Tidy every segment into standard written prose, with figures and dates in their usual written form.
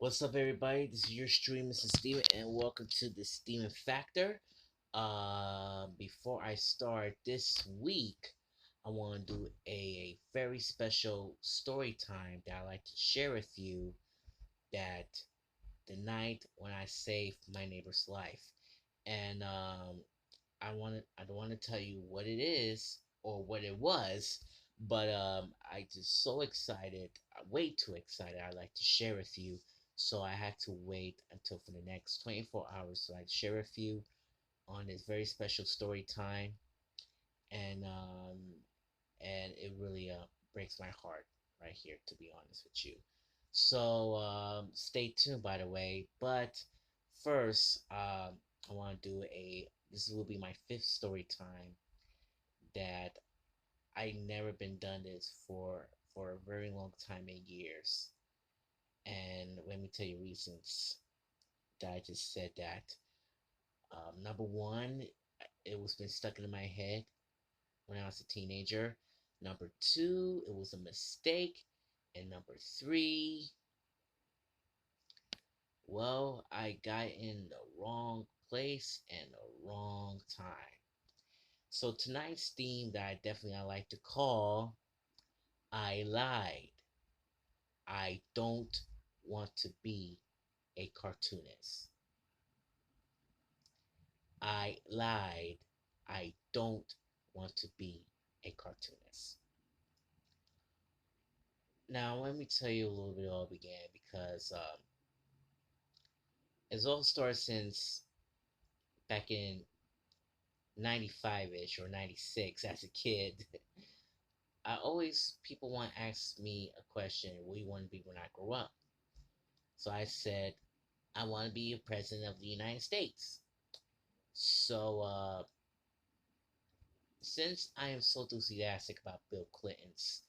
What's up, everybody? This is your stream, Mr. Steven, and welcome to the Steven Factor. Before I start this week, I want to do a very special story time that I like to share with you. That the night when I saved my neighbor's life, and I don't want to tell you what it is or what it was, but I just so excited, way too excited. I like to share with you, so I had to wait until for the next 24 hours so I'd share with you on this very special story time, and um, and it really breaks my heart right here, to be honest with you. So stay tuned, by the way. But first, I want to do a. This will be my fifth story time that I never been done this for a very long time in years. And let me tell you reasons that I just said that. Number one, it was been stuck in my head when I was a teenager. Number two, it was a mistake. And number three, well, I got in the wrong place and the wrong time. So tonight's theme that I like to call I lied. I don't want to be a cartoonist. I lied. I don't want to be a cartoonist. Now, let me tell you a little bit how it all began because it's all started since back in 95 ish or 96 as a kid. People want to ask me a question, what do you want to be when I grow up? So I said, I want to be a president of the United States. So, since I am so enthusiastic about Bill Clinton's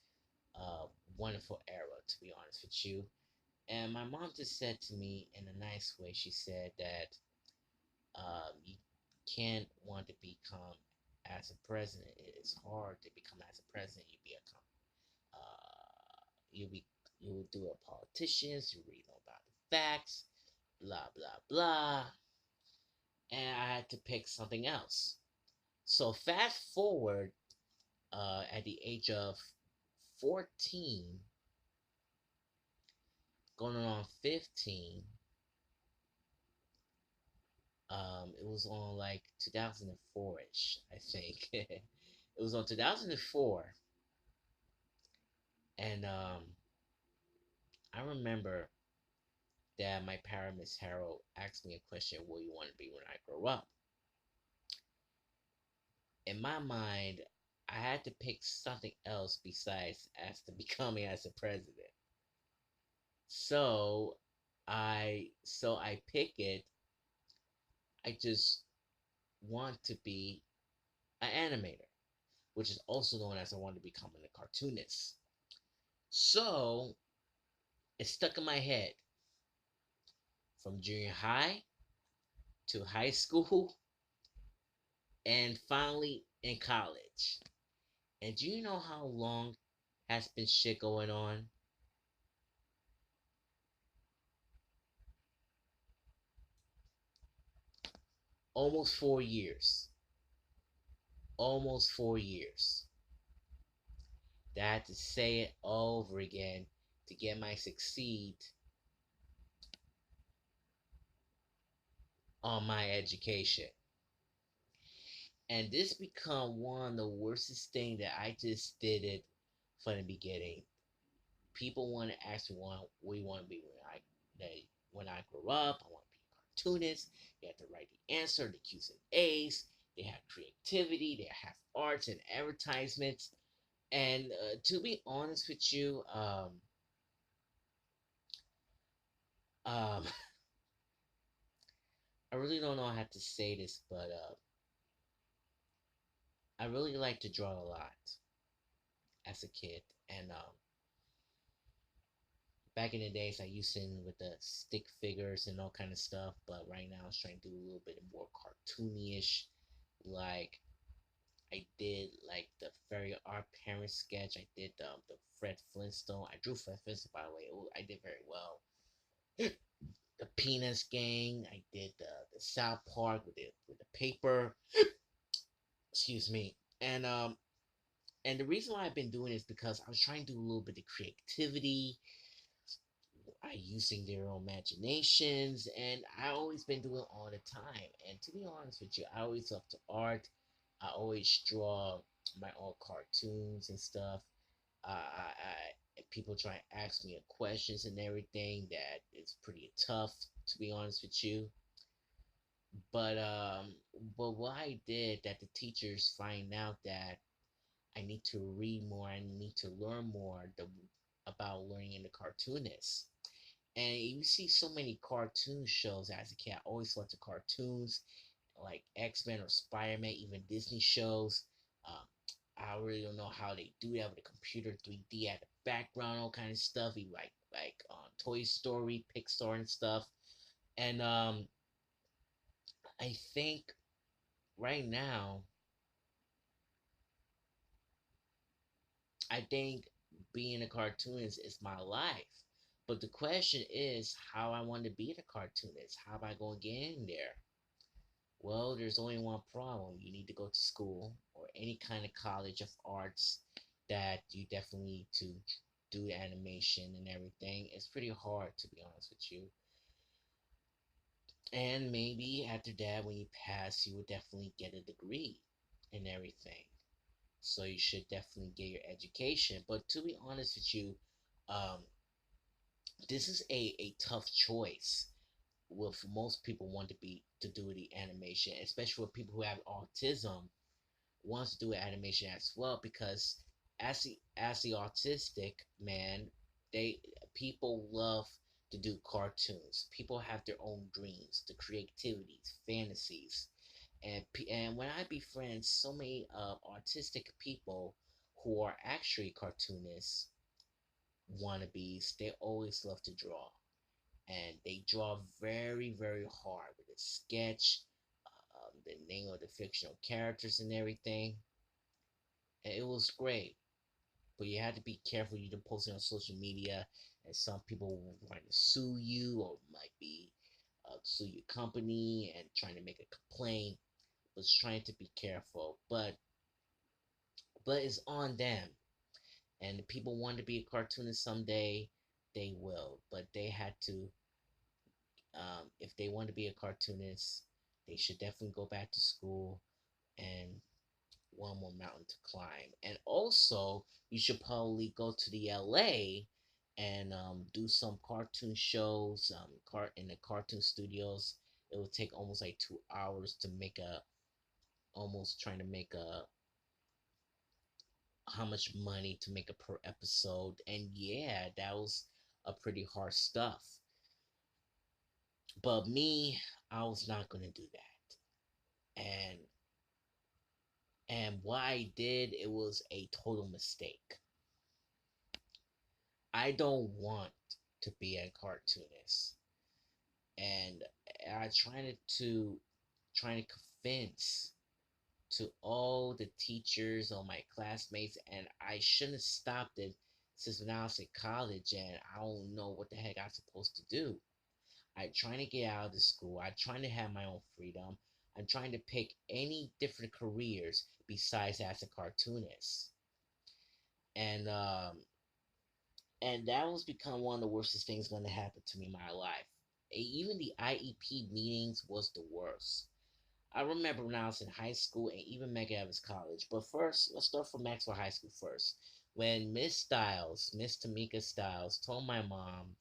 uh, wonderful era, to be honest with you, and my mom just said to me in a nice way, she said that you can't want to become as a president. It's hard to become as a president. You be you will do a politicians. You read all about the facts, blah blah blah, and I had to pick something else. So fast forward, at the age of 14, going on 15. It was on like 2004ish, I think. It was on 2004, and I remember that my parent, Miss Harold, asked me a question: "What do you want to be when I grow up?" In my mind, I had to pick something else besides as to becoming as a president. So I pick it. I just want to be an animator, which is also known as I want to become a cartoonist. So it stuck in my head from junior high to high school and finally in college. And do you know how long has been shit going on? Almost 4 years. Almost 4 years. That I had to say it all over again to get my succeed on my education. And this become one of the worstest thing that I just did it from the beginning. People want to ask me what we want to be when I grow up. I want to be a cartoonist. You have to write the answer, the Q's and A's. They have creativity. They have arts and advertisements. And to be honest with you, um, I really don't know how to say this, but I really like to draw a lot as a kid, and back in the days, I used to with the stick figures and all kind of stuff. But right now, I was trying to do a little bit more cartoony-ish. Like I did, like the very Our Parents sketch. I did the Fred Flintstone. I drew Fred Flintstone, by the way. I did very well. the Peanuts gang. I did the South Park with the paper. Excuse me. And the reason why I've been doing it is because I was trying to do a little bit of creativity. I using their own imaginations, and I always been doing it all the time. And to be honest with you, I always love to art. I always draw my own cartoons and stuff. People try to ask me questions and everything that is pretty tough, to be honest with you. But what I did that the teachers find out that I need to read more. I need to learn more about learning in the cartoonist. And you see so many cartoon shows as a kid. I always loved the cartoons, like X-Men or Spider-Man, even Disney shows. Um, I really don't know how they do that with the computer 3D at the background, all kind of stuff. You like Toy Story, Pixar, and stuff. And I think right now, I think being a cartoonist is my life. But the question is how I want to be a cartoonist. How am I going to get in there? Well, there's only one problem. You need to go to school or any kind of college of arts that you definitely need to do animation and everything. It's pretty hard, to be honest with you. And maybe after that, when you pass, you will definitely get a degree and everything. So you should definitely get your education. But to be honest with you, um, this is a tough choice. Well, for most people want to do the animation, especially with people who have autism wants to do animation as well because as the autistic man, they people love to do cartoons. People have their own dreams, the creativities, fantasies, and when I befriend so many autistic people who are actually cartoonists, wannabes, they always love to draw, and they draw very hard with a sketch, the name of the fictional characters and everything. And it was great, but you had to be careful. You didn't post it on social media, and some people want to sue you or might be sue your company and trying to make a complaint. Was trying to be careful, but it's on them. And if people want to be a cartoonist someday, they will. But they had to, if they want to be a cartoonist, they should definitely go back to school and one more mountain to climb. And also, you should probably go to the LA and do some cartoon shows in the cartoon studios. It will take almost like 2 hours to make a almost trying to make a how much money to make a per episode. And yeah, that was a pretty hard stuff. But me, I was not gonna do that. And what I did, it was a total mistake. I don't want to be a cartoonist. And I trying to convince to all the teachers or my classmates, and I shouldn't have stopped it since when I was in college and I don't know what the heck I'm supposed to do. I'm trying to get out of the school. I'm trying to have my own freedom. I'm trying to pick any different careers besides as a cartoonist. And that was become one of the worstest things going to happen to me in my life. Even the IEP meetings was the worst. I remember when I was in high school and even Mega Evans College. But first, let's start from Maxwell High School first. When Miss Tamika Styles, told my mom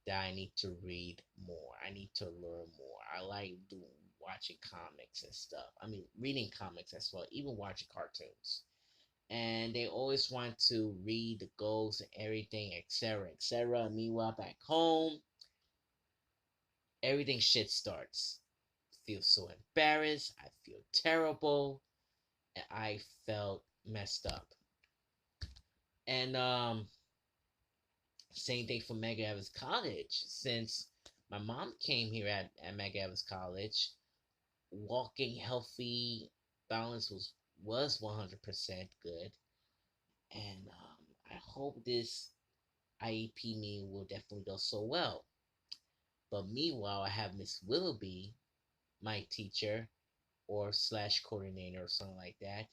that I need to read more, I need to learn more. I like doing watching comics and stuff. I mean, reading comics as well, even watching cartoons. And they always want to read the goals and everything, etc., etc. Meanwhile, back home, everything shit starts. I feel so embarrassed. I feel terrible. And I felt messed up. And same thing for Mega Evans College. Since my mom came here at Mega Evans College, walking healthy balance was 100% good. And I hope this IEP meeting will definitely go so well. But meanwhile, I have Miss Willoughby, my teacher or slash coordinator or something like that,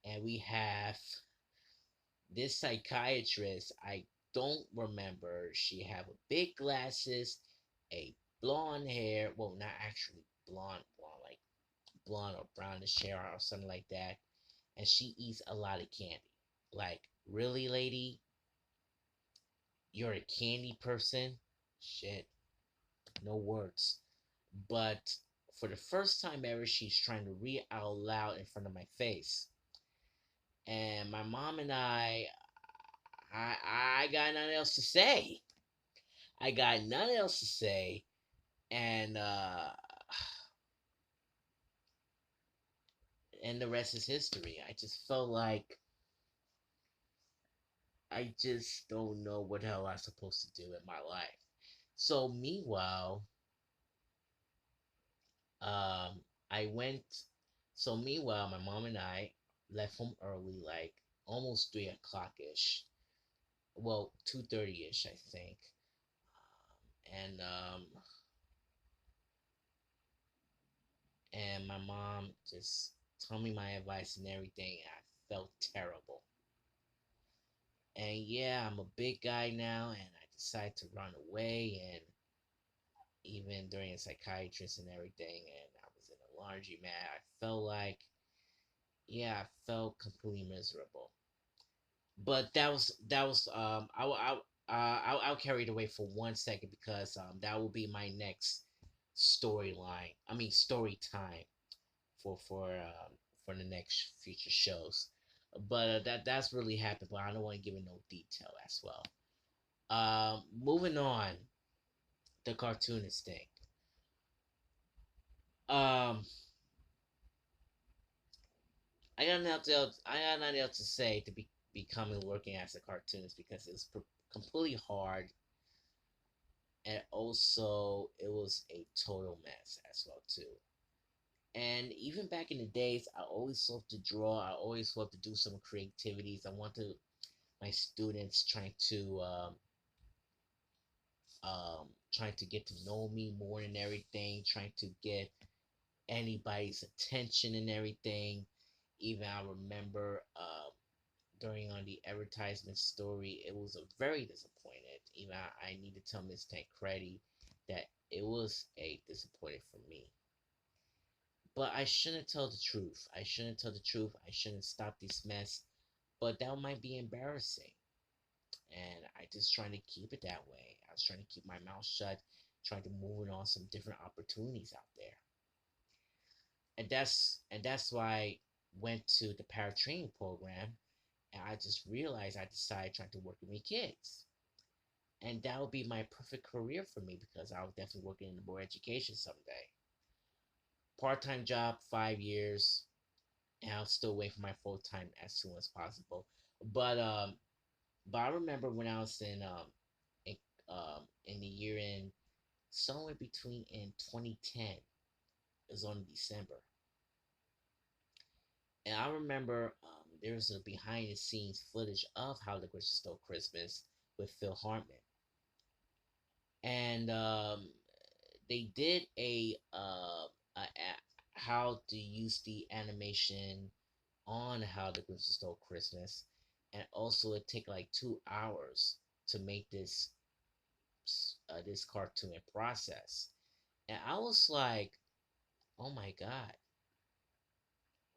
and we have this psychiatrist. I don't remember. She have a big glasses, a blonde hair. Well, not actually blonde, like blonde or brownish hair or something like that. And she eats a lot of candy. Like, really, lady? You're a candy person? Shit, no words. But for the first time ever, she's trying to read out loud in front of my face. And my mom and I got nothing else to say. I got nothing else to say. And the rest is history. I just felt like I just don't know what the hell I'm supposed to do in my life. So meanwhile, um, I went. So meanwhile, my mom and I left home early, like almost 3 o'clock ish. Well, 2:30 ish, I think. And my mom just told me my advice and everything. And I felt terrible. And yeah, I'm a big guy now, and I decided to run away. And even during a psychiatrist and everything, and I was in a laundromat, I felt like, yeah, I felt completely miserable. But I'll carry it away for 1 second because that will be my next storyline. I mean, story time for the next future shows. But that's really happened. But I don't want to give it no detail as well. Moving on, the cartoonist thing. Um, I got nothing else to say to be becoming working as a cartoonist because it's completely hard, and also it was a total mess as well too. And even back in the days, I always loved to draw. I always loved to do some creativities. I wanted my students trying to get to know me more and everything, trying to get anybody's attention and everything. Even I remember during on the advertisement story, it was a very disappointed. Even I need to tell Miss Tancredi that it was a disappointment for me. But I shouldn't tell the truth. I shouldn't tell the truth. I shouldn't stop this mess. But that might be embarrassing. And I just trying to keep it that way. I was trying to keep my mouth shut, trying to move on some different opportunities out there. And that's why I went to the para training program, and I just realized I decided trying to work with kids. And that would be my perfect career for me because I was definitely working in the board education someday. Part-time job, 5 years, and I'll still wait for my full-time as soon as possible. But but I remember when I was in the year in somewhere between in 2010, it was on December, and I remember there was a behind the scenes footage of How the Grinch Stole Christmas with Phil Hartman, and they did how to use the animation on How the Grinch Stole Christmas, and also it took like 2 hours to make this cartoon and process. And I was like, oh my god,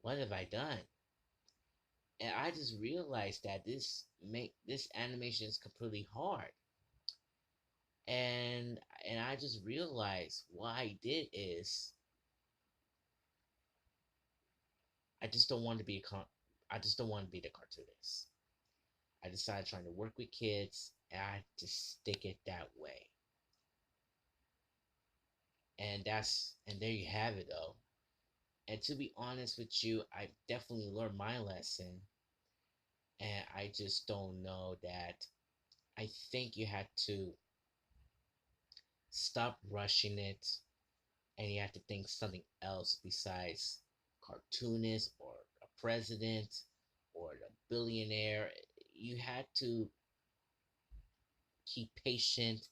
what have I done? And I just realized that this animation is completely hard. And and I just realized what I did is I just don't want to be I just don't want to be the cartoonist. I decided trying to work with kids, and I just stick it that way. And there you have it though. And to be honest with you, I definitely learned my lesson, and I just don't know that. I think you had to stop rushing it, and you have to think something else besides cartoonist or a president or the billionaire. You had to keep patient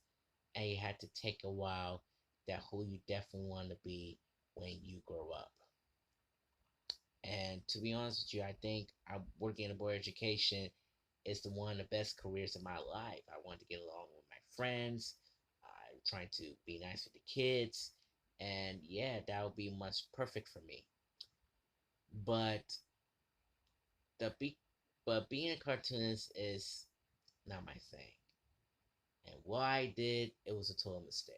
and you had to take a while that who you definitely want to be when you grow up. And to be honest with you, I think I'm working in a board education is the one of the best careers of my life. I want to get along with my friends. I'm trying to be nice with the kids, and yeah, that would be much perfect for me. But the be, but being a cartoonist is not my thing. And what I did, it was a total mistake.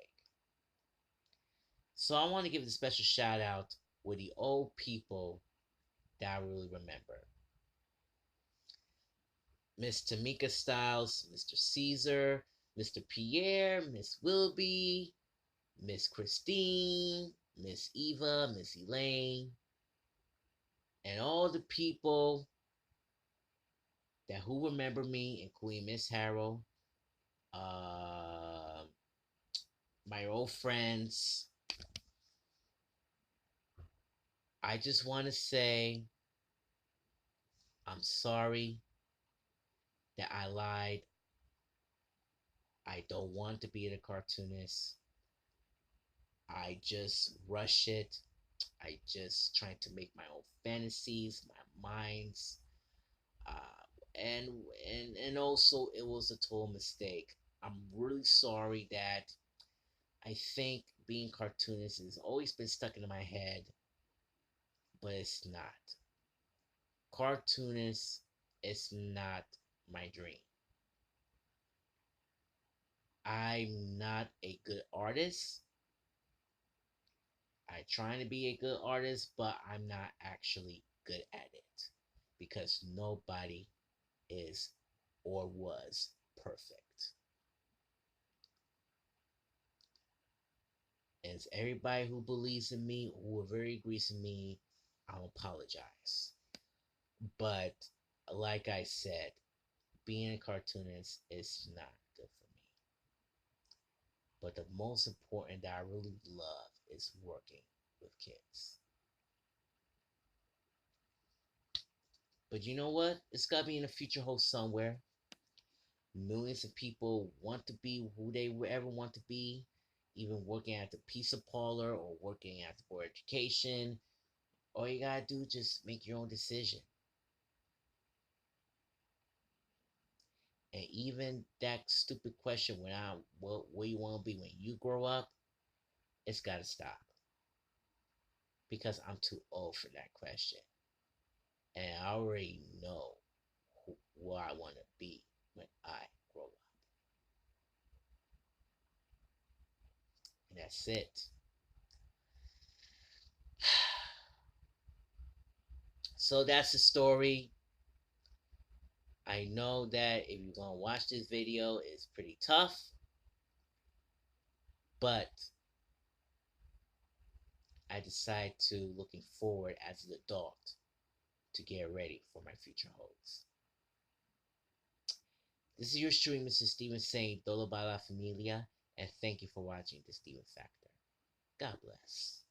So I want to give a special shout out with the old people that I really remember. Miss Tamika Styles, Mr. Caesar, Mr. Pierre, Miss Wilby, Miss Christine, Miss Eva, Miss Elaine, and all the people that who remember me, including Miss Harold, uh, my old friends. I just want to say I'm sorry that I lied. I don't want to be a cartoonist. I just rush it. I just trying to make my own fantasies, my minds, uh, and and also it was a total mistake. I'm really sorry that I think being cartoonist has always been stuck into my head, but it's not. Cartoonist is not my dream. I'm not a good artist. I trying to be a good artist, but I'm not actually good at it because nobody is or was perfect. And it's everybody who believes in me, who very agrees with me, I'll apologize. But like I said, being a cartoonist is not good for me. But the most important that I really love is working with kids. But you know what? It's got to be in a future host somewhere. Millions of people want to be who they ever want to be, even working at the pizza parlor or working at the board education. All you gotta do is just make your own decision. And even that stupid question when I what where you want to be when you grow up, it's gotta stop because I'm too old for that question, and I already know what I want to be when I grow up, and that's it. So that's the story. I know that if you're gonna watch this video, it's pretty tough, but I decided to looking forward as an adult to get ready for my future holds. This is your stream, Mr. Steven saying Dolo para la familia, and thank you for watching the Steven Factor. God bless.